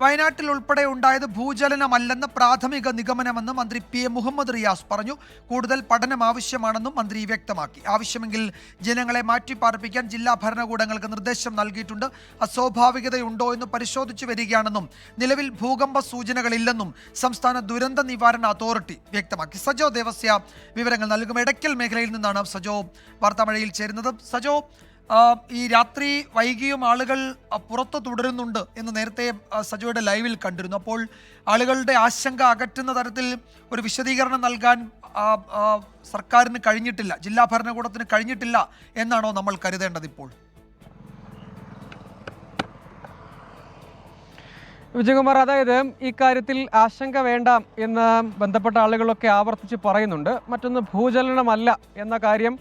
വയനാട്ടിൽ ഉൾപ്പെടെ ഉണ്ടായത് ഭൂചലനമല്ലെന്ന് പ്രാഥമിക നിഗമനമെന്ന് മന്ത്രി PM മുഹമ്മദ് റിയാസ് പറഞ്ഞു. കൂടുതൽ പഠനം ആവശ്യമാണെന്നും മന്ത്രി വ്യക്തമാക്കി. ആവശ്യമെങ്കിൽ ജനങ്ങളെ മാറ്റിപ്പാർപ്പിക്കാൻ ജില്ലാ ഭരണകൂടങ്ങൾക്ക് നിർദ്ദേശം നൽകിയിട്ടുണ്ട്. അസ്വാഭാവികതയുണ്ടോ എന്ന് പരിശോധിച്ചു വരികയാണെന്നും നിലവിൽ ഭൂകമ്പ സൂചനകളില്ലെന്നും സംസ്ഥാന ദുരന്ത നിവാരണ അതോറിറ്റി വ്യക്തമാക്കി. സജോ ദേവസ്യ വിവരങ്ങൾ നൽകും. എടയ്ക്കൽ മേഖലയിൽ നിന്നാണ് സജോ വാർത്താമഴയിൽ ചേരുന്നത്. സജോ, ഈ രാത്രി വൈകിയും ആളുകൾ പുറത്ത് തുടരുന്നുണ്ട് എന്ന് നേരത്തെ സജോയുടെ ലൈവിൽ കണ്ടിരുന്നു. അപ്പോൾ ആളുകളുടെ ആശങ്ക അകറ്റുന്ന തരത്തിൽ ഒരു വിശദീകരണം നൽകാൻ സർക്കാരിന് കഴിഞ്ഞിട്ടില്ല, ജില്ലാ ഭരണകൂടത്തിന് കഴിഞ്ഞിട്ടില്ല എന്നാണോ നമ്മൾ കരുതേണ്ടത് ഇപ്പോൾ? വിജയകുമാർ, അതായത് ഈ കാര്യത്തിൽ ആശങ്ക വേണ്ട എന്ന് ബന്ധപ്പെട്ട ആളുകളൊക്കെ ആവർത്തിച്ച് പറയുന്നുണ്ട്. മറ്റൊന്ന്, ഭൂചലനമല്ല എന്ന കാര്യം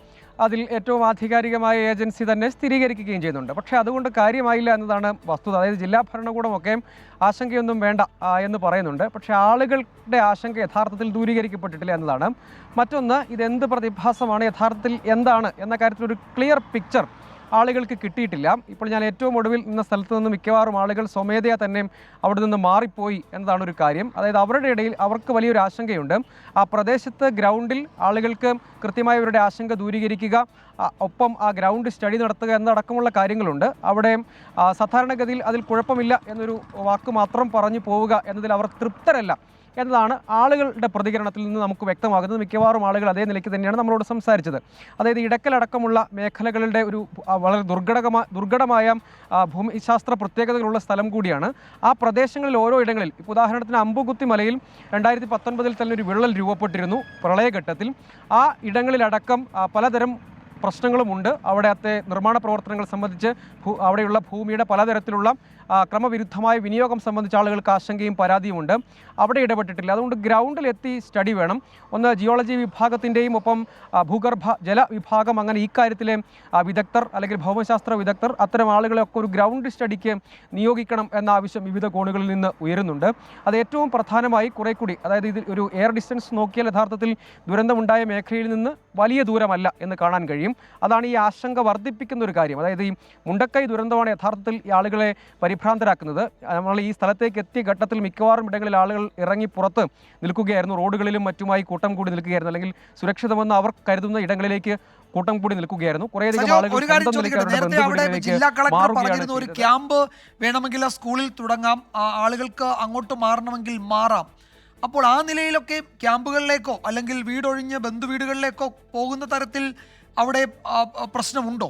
അതിൽ ഏറ്റവും ആധികാരികമായ ഏജൻസി തന്നെ സ്ഥിരീകരിക്കുകയും ചെയ്യുന്നുണ്ട്. പക്ഷേ അതുകൊണ്ട് കാര്യമായില്ല എന്നതാണ് വസ്തുത. അതായത് ജില്ലാ ഭരണകൂടമൊക്കെ ആശങ്കയൊന്നും വേണ്ട എന്ന് പറയുന്നുണ്ട്. പക്ഷേ ആളുകളുടെ ആശങ്ക യഥാർത്ഥത്തിൽ ദൂരീകരിക്കപ്പെട്ടിട്ടില്ല എന്നതാണ്. മറ്റൊന്ന്, ഇതെന്ത് പ്രതിഭാസമാണ്, യഥാർത്ഥത്തിൽ എന്താണ് എന്ന കാര്യത്തിൽ ഒരു ക്ലിയർ പിക്ചർ ആളുകൾക്ക് കിട്ടിയിട്ടില്ല. ഇപ്പോൾ ഞാൻ ഏറ്റവും ഒടുവിൽ നിന്ന സ്ഥലത്ത് നിന്ന് മിക്കവാറും ആളുകൾ സ്വമേധയാ തന്നെ അവിടെ നിന്ന് മാറിപ്പോയി എന്നതാണ് ഒരു കാര്യം. അതായത് അവരുടെ ഇടയിൽ അവർക്ക് വലിയൊരു ആശങ്കയുണ്ട്. ആ പ്രദേശത്ത് ഗ്രൗണ്ടിൽ ആളുകൾക്ക് കൃത്യമായി അവരുടെ ആശങ്ക ദൂരീകരിക്കുക, ഒപ്പം ആ ഗ്രൗണ്ട് സ്റ്റഡി നടത്തുക എന്നതടക്കമുള്ള കാര്യങ്ങളുണ്ട്. അവിടെ സാധാരണഗതിയിൽ അതിൽ കുഴപ്പമില്ല എന്നൊരു വാക്ക് മാത്രം പറഞ്ഞു പോവുക എന്നതിൽ അവർ തൃപ്തരല്ല എന്നതാണ് ആളുകളുടെ പ്രതികരണത്തിൽ നിന്ന് നമുക്ക് വ്യക്തമാകുന്നത്. മിക്കവാറും ആളുകൾ അതേ നിലയ്ക്ക് തന്നെയാണ് നമ്മളോട് സംസാരിച്ചത്. അതായത് ഇടക്കലടക്കമുള്ള മേഖലകളുടെ ഒരു വളരെ ദുർഘടമായ ഭൂമിശാസ്ത്ര പ്രത്യേകതകളുള്ള സ്ഥലം കൂടിയാണ്. ആ പ്രദേശങ്ങളിൽ ഓരോ ഇടങ്ങളിൽ, ഇപ്പോൾ ഉദാഹരണത്തിന് അമ്പുകുത്തി മലയിൽ 2019 തന്നെ ഒരു വിള്ളൽ രൂപപ്പെട്ടിരുന്നു പ്രളയഘട്ടത്തിൽ. ആ ഇടങ്ങളിലടക്കം പലതരം പ്രശ്നങ്ങളുമുണ്ട്. അവിടുത്തെ നിർമ്മാണ പ്രവർത്തനങ്ങൾ സംബന്ധിച്ച് അവിടെയുള്ള ഭൂമിയുടെ പലതരത്തിലുള്ള ക്രമവിരുദ്ധമായ വിനിയോഗം സംബന്ധിച്ച ആളുകൾക്ക് ആശങ്കയും പരാതിയുമുണ്ട്. അവിടെ ഇടപെട്ടിട്ടില്ല. അതുകൊണ്ട് ഗ്രൗണ്ടിലെത്തി സ്റ്റഡി വേണം. ഒന്ന് ജിയോളജി വിഭാഗത്തിൻ്റെയും ഒപ്പം ഭൂഗർഭ ജല വിഭാഗം, അങ്ങനെ ഈ കാര്യത്തിലെ വിദഗ്ധർ അല്ലെങ്കിൽ ഭൗമശാസ്ത്ര വിദഗ്ധർ, അത്തരം ആളുകളെയൊക്കെ ഒരു ഗ്രൗണ്ട് സ്റ്റഡിക്ക് നിയോഗിക്കണം എന്ന ആവശ്യം വിവിധ കോണുകളിൽ നിന്ന് ഉയരുന്നുണ്ട്. അത് ഏറ്റവും പ്രധാനമായി കുറെ കൂടി, അതായത് ഇത് ഒരു എയർ ഡിസ്റ്റൻസ് നോക്കിയാൽ യഥാർത്ഥത്തിൽ ദുരന്തമുണ്ടായ മേഖലയിൽ നിന്ന് വലിയ ദൂരമല്ല എന്ന് കാണാൻ കഴിയും. അതാണ് ഈ ആശങ്ക വർദ്ധിപ്പിക്കുന്ന ഒരു കാര്യം. അതായത് ഈ മുണ്ടക്കൈ ദുരന്തമാണ് യഥാർത്ഥത്തിൽ ഈ ആളുകളെ പരിഭ്രാന്തരാക്കുന്നത്. നമ്മൾ ഈ സ്ഥലത്തേക്ക് എത്തിയ ഘട്ടത്തിൽ മിക്കവാറും ഇടങ്ങളിൽ ആളുകൾ ഇറങ്ങി പുറത്ത് നിൽക്കുകയായിരുന്നു. റോഡുകളിലും മറ്റുമായി കൂട്ടം കൂടി നിൽക്കുകയായിരുന്നു, അല്ലെങ്കിൽ സുരക്ഷിതമെന്ന് അവർ കരുതുന്ന ഇടങ്ങളിലേക്ക് കൂട്ടം കൂടി നിൽക്കുകയായിരുന്നു. കുറേയധികം ആളുകൾ ജില്ലാ കളക്ടർ പറഞ്ഞിരുന്നു ഒരു ക്യാമ്പ് വേണമെങ്കിൽ സ്കൂളിൽ തുടങ്ങാം, ആളുകൾക്ക് അങ്ങോട്ട് മാറണമെങ്കിൽ മാറാം. അപ്പോൾ ആ നിലയിലൊക്കെ ക്യാമ്പുകളിലേക്കോ അല്ലെങ്കിൽ വീടൊഴിഞ്ഞ് ബന്ധുവീടുകളിലേക്കോ പോകുന്ന തരത്തിൽ അവിടെ പ്രശ്നമുണ്ടോ?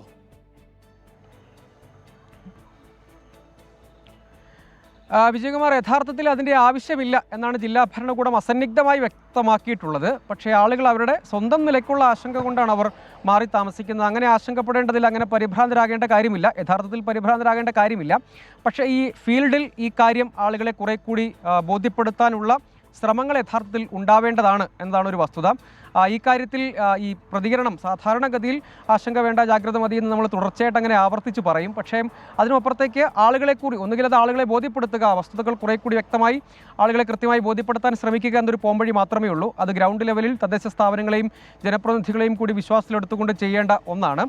വിജയകുമാർ, യഥാർത്ഥത്തിൽ അതിൻ്റെ ആവശ്യമില്ല എന്നാണ് ജില്ലാ ഭരണകൂടം അസന്നിഗ്ധമായി വ്യക്തമാക്കിയിട്ടുള്ളത്. പക്ഷേ ആളുകൾ അവരുടെ സ്വന്തം നിലയ്ക്കുള്ള ആശങ്ക കൊണ്ടാണ് അവർ മാറി താമസിക്കുന്നത്. അങ്ങനെ ആശങ്കപ്പെടേണ്ടതില്ല, അങ്ങനെ പരിഭ്രാന്തരാകേണ്ട കാര്യമില്ല, യഥാർത്ഥത്തിൽ പരിഭ്രാന്തരാകേണ്ട കാര്യമില്ല. പക്ഷേ ഈ ഫീൽഡിൽ ഈ കാര്യം ആളുകളെ കുറെ കൂടി ബോധ്യപ്പെടുത്താനുള്ള ശ്രമങ്ങൾ യഥാർത്ഥത്തിൽ ഉണ്ടാവേണ്ടതാണ് എന്നതാണ് ഒരു വസ്തുത. ഈ കാര്യത്തിൽ ഈ പ്രതികരണം സാധാരണഗതിയിൽ ആശങ്ക വേണ്ട, ജാഗ്രത മതി എന്ന് നമ്മൾ തുടർച്ചയായിട്ട് അങ്ങനെ ആവർത്തിച്ച് പറയും. പക്ഷേ അതിനപ്പുറത്തേക്ക് ആളുകളെ കൂടി, ഒന്നുകിൽ അത് ആളുകളെ ബോധ്യപ്പെടുത്തുക, വസ്തുതകൾ കുറെ കൂടി വ്യക്തമായി ആളുകളെ കൃത്യമായി ബോധ്യപ്പെടുത്താൻ ശ്രമിക്കുക എന്നൊരു പോംവഴി മാത്രമേ ഉള്ളൂ. അത് ഗ്രൗണ്ട് ലെവലിൽ തദ്ദേശ സ്ഥാപനങ്ങളെയും ജനപ്രതിനിധികളെയും കൂടി വിശ്വാസത്തിലെടുത്തുകൊണ്ട് ചെയ്യേണ്ട ഒന്നാണ്.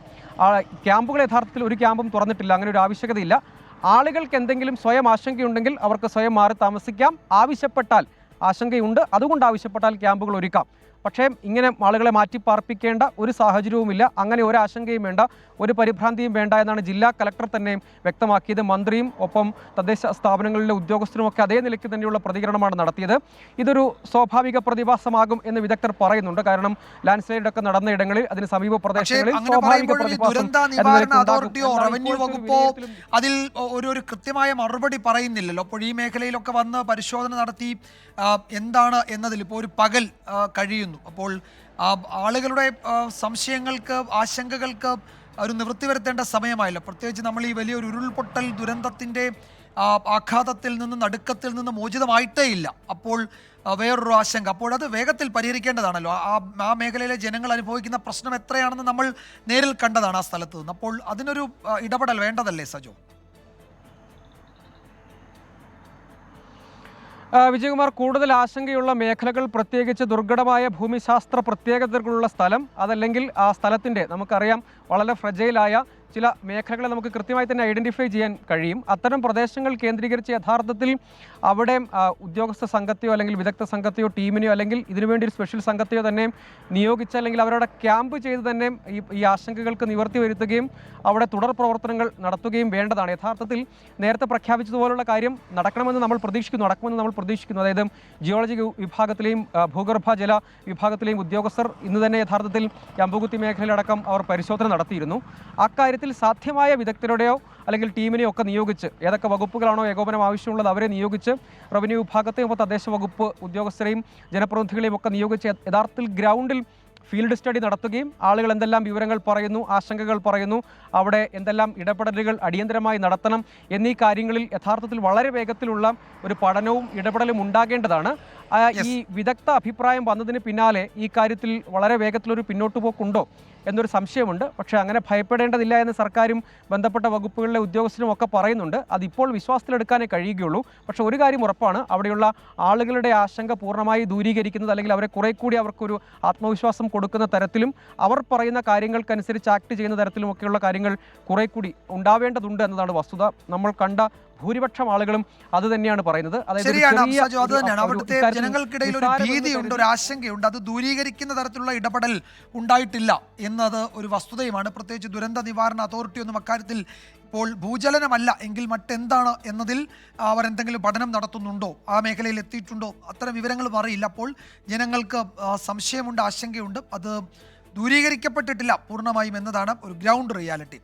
ക്യാമ്പുകൾ യഥാർത്ഥത്തിൽ ഒരു ക്യാമ്പും തുറന്നിട്ടില്ല, അങ്ങനെ ഒരു ആവശ്യകതയില്ല. ആളുകൾക്ക് എന്തെങ്കിലും സ്വയം ആശങ്കയുണ്ടെങ്കിൽ അവർക്ക് സ്വയം മാറി താമസിക്കാം. ആവശ്യപ്പെട്ടാൽ, ആശങ്കയുണ്ട് അതുകൊണ്ട് ആവശ്യപ്പെട്ടാൽ ക്യാമ്പുകൾ ഒരുക്കാം. പക്ഷേ ഇങ്ങനെ ആളുകളെ മാറ്റിപ്പാർപ്പിക്കേണ്ട ഒരു സാഹചര്യവുമില്ല, അങ്ങനെ ഒരു ആശങ്കയും വേണ്ട, ഒരു പരിഭ്രാന്തിയും വേണ്ട എന്നാണ് ജില്ലാ കളക്ടർ തന്നെ വ്യക്തമാക്കിയത്. മന്ത്രിയും ഒപ്പം തദ്ദേശ സ്ഥാപനങ്ങളിലെ ഉദ്യോഗസ്ഥരുമൊക്കെ അതേ നിലയ്ക്ക് തന്നെയുള്ള പ്രതികരണമാണ് നടത്തിയത്. ഇതൊരു സ്വാഭാവിക പ്രതിഭാസമാകും എന്ന് വിദഗ്ധർ പറയുന്നുണ്ട്. കാരണം ലാൻഡ് സ്ലൈഡൊക്കെ നടന്ന ഇടങ്ങളിൽ, അതിന് സമീപ പ്രദേശങ്ങളിൽ സ്വാഭാവിക പ്രതിഭാസം റവന്യൂ വകുപ്പോ അതിൽ ഒരു കൃത്യമായ മറുപടി പറയുന്നില്ലല്ലോ. അപ്പോൾ ഈ മേഖലയിലൊക്കെ വന്ന് പരിശോധന നടത്തി എന്താണ് എന്നതിൽ ഇപ്പോൾ ഒരു പകൽ കഴിയുന്നു. അപ്പോൾ ആളുകളുടെ സംശയങ്ങൾക്ക്, ആശങ്കകൾക്ക് ഒരു നിവൃത്തി വരുത്തേണ്ട സമയമായല്ലോ. പ്രത്യേകിച്ച് നമ്മൾ ഈ വലിയൊരു ഉരുൾപൊട്ടൽ ദുരന്തത്തിൻ്റെ ആഘാതത്തിൽ നിന്ന്, നടുക്കത്തിൽ നിന്ന് മോചിതമായിട്ടേ ഇല്ല. അപ്പോൾ വേറൊരു ആശങ്ക, അപ്പോൾ അത് വേഗത്തിൽ പരിഹരിക്കേണ്ടതാണല്ലോ. ആ മേഖലയിലെ ജനങ്ങൾ അനുഭവിക്കുന്ന പ്രശ്നം എത്രയാണെന്ന് നമ്മൾ നേരിൽ കണ്ടതാണ് ആ സ്ഥലത്ത് നിന്ന്. അപ്പോൾ അതിനൊരു ഇടപെടൽ വേണ്ടതല്ലേ സജോ? വിജയകുമാർ, കൂടുതൽ ആശങ്കയുള്ള മേഖലകൾ, പ്രത്യേകിച്ച് ദുർഘടമായ ഭൂമിശാസ്ത്ര പ്രത്യേകതകളുള്ള സ്ഥലം, അതല്ലെങ്കിൽ ആ സ്ഥലത്തിൻ്റെ, നമുക്കറിയാം വളരെ ഫ്രജൈലായ ചില മേഖലകളെ നമുക്ക് കൃത്യമായി തന്നെ ഐഡൻറ്റിഫൈ ചെയ്യാൻ കഴിയും. അത്തരം പ്രദേശങ്ങൾ കേന്ദ്രീകരിച്ച് യഥാർത്ഥത്തിൽ അവിടെ ഉദ്യോഗസ്ഥ സംഘത്തെയോ അല്ലെങ്കിൽ വിദഗ്ധ സംഘത്തെയോ ടീമിനെയോ അല്ലെങ്കിൽ ഇതിനുവേണ്ടി ഒരു സ്പെഷ്യൽ സംഘത്തെയോ തന്നെ നിയോഗിച്ച് അല്ലെങ്കിൽ അവരവിടെ ക്യാമ്പ് ചെയ്ത് തന്നെ ഈ ആശങ്കകൾക്ക് നിവർത്തി വരുത്തുകയും അവിടെ തുടർ പ്രവർത്തനങ്ങൾ നടത്തുകയും വേണ്ടതാണ്. യഥാർത്ഥത്തിൽ നേരത്തെ പ്രഖ്യാപിച്ചതുപോലുള്ള കാര്യം നടക്കുമെന്ന് നമ്മൾ പ്രതീക്ഷിക്കുന്നു. അതായത് ജിയോളജി വിഭാഗത്തിലെയും ഭൂഗർഭ ജല വിഭാഗത്തിലെയും ഉദ്യോഗസ്ഥർ ഇന്ന് തന്നെ യഥാർത്ഥത്തിൽ അമ്പുകുത്തി മേഖലയിലടക്കം അവർ പരിശോധന നടത്തിയിരുന്നു. അക്കാര്യത്തിൽ സാധ്യമായ വിദഗ്ധരുടെയോ അല്ലെങ്കിൽ ടീമിനെയോ ഒക്കെ നിയോഗിച്ച് ഏതൊക്കെ വകുപ്പുകളാണോ ഏകോപനം ആവശ്യമുള്ളത് അവരെ നിയോഗിച്ച് റവന്യൂ വിഭാഗത്തെയും തദ്ദേശ വകുപ്പ് ഉദ്യോഗസ്ഥരെയും ജനപ്രതിനിധികളെയും ഒക്കെ നിയോഗിച്ച് യഥാർത്ഥത്തിൽ ഗ്രൗണ്ടിൽ ഫീൽഡ് സ്റ്റഡി നടത്തുകയും ആളുകൾ എന്തെല്ലാം വിവരങ്ങൾ പറയുന്നു, ആശങ്കകൾ പറയുന്നു, അവിടെ എന്തെല്ലാം ഇടപെടലുകൾ അടിയന്തരമായി നടത്തണം എന്നീ കാര്യങ്ങളിൽ യഥാർത്ഥത്തിൽ വളരെ വേഗത്തിലുള്ള ഒരു പഠനവും ഇടപെടലും ഉണ്ടാകേണ്ടതാണ്. ഈ വിദഗ്ധ അഭിപ്രായം വന്നതിന് പിന്നാലെ ഈ കാര്യത്തിൽ വളരെ വേഗത്തിലൊരു പിന്നോട്ടുപോക്കുണ്ടോ എന്നൊരു സംശയമുണ്ട്. പക്ഷേ അങ്ങനെ ഭയപ്പെടേണ്ടതില്ല എന്ന് സർക്കാരും ബന്ധപ്പെട്ട വകുപ്പുകളിലെ ഉദ്യോഗസ്ഥരും ഒക്കെ പറയുന്നുണ്ട്. അതിപ്പോൾ വിശ്വാസത്തിലെടുക്കാനേ കഴിയുകയുള്ളൂ. പക്ഷേ ഒരു കാര്യം ഉറപ്പാണ്, അവിടെയുള്ള ആളുകളുടെ ആശങ്ക പൂർണ്ണമായി ദൂരീകരിക്കുന്നത് അല്ലെങ്കിൽ അവരെ കുറെ കൂടി അവർക്കൊരു ആത്മവിശ്വാസം കൊടുക്കുന്ന തരത്തിലും അവർ പറയുന്ന കാര്യങ്ങൾക്കനുസരിച്ച് ആക്ട് ചെയ്യുന്ന തരത്തിലുമൊക്കെയുള്ള കാര്യങ്ങൾ കുറെ കൂടി ഉണ്ടാവേണ്ടതുണ്ട് എന്നതാണ് വസ്തുത. നമ്മൾ കണ്ട ഭൂരിപക്ഷം ആളുകളും അത് തന്നെയാണ് പറയുന്നത്. ശരിയാണ് സജു, അത് തന്നെയാണ്. അവിടുത്തെ ജനങ്ങൾക്കിടയിൽ ഒരു ഭീതിയുണ്ട്, ഒരു ആശങ്കയുണ്ട്. അത് ദൂരീകരിക്കുന്ന തരത്തിലുള്ള ഇടപെടൽ ഉണ്ടായിട്ടില്ല എന്നത് ഒരു വസ്തുതയുമാണ്. പ്രത്യേകിച്ച് ദുരന്ത നിവാരണ അതോറിറ്റി ഒന്നും അക്കാര്യത്തിൽ ഇപ്പോൾ ഭൂചലനമല്ല എങ്കിൽ മറ്റെന്താണ് എന്നതിൽ അവർ എന്തെങ്കിലും പഠനം നടത്തുന്നുണ്ടോ, ആ മേഖലയിൽ എത്തിയിട്ടുണ്ടോ, അത്തരം വിവരങ്ങളും അറിയില്ല. അപ്പോൾ ജനങ്ങൾക്ക് സംശയമുണ്ട്, ആശങ്കയുണ്ട്. അത് ദൂരീകരിക്കപ്പെട്ടിട്ടില്ല പൂർണ്ണമായും എന്നതാണ് ഒരു ഗ്രൗണ്ട് റിയാലിറ്റി.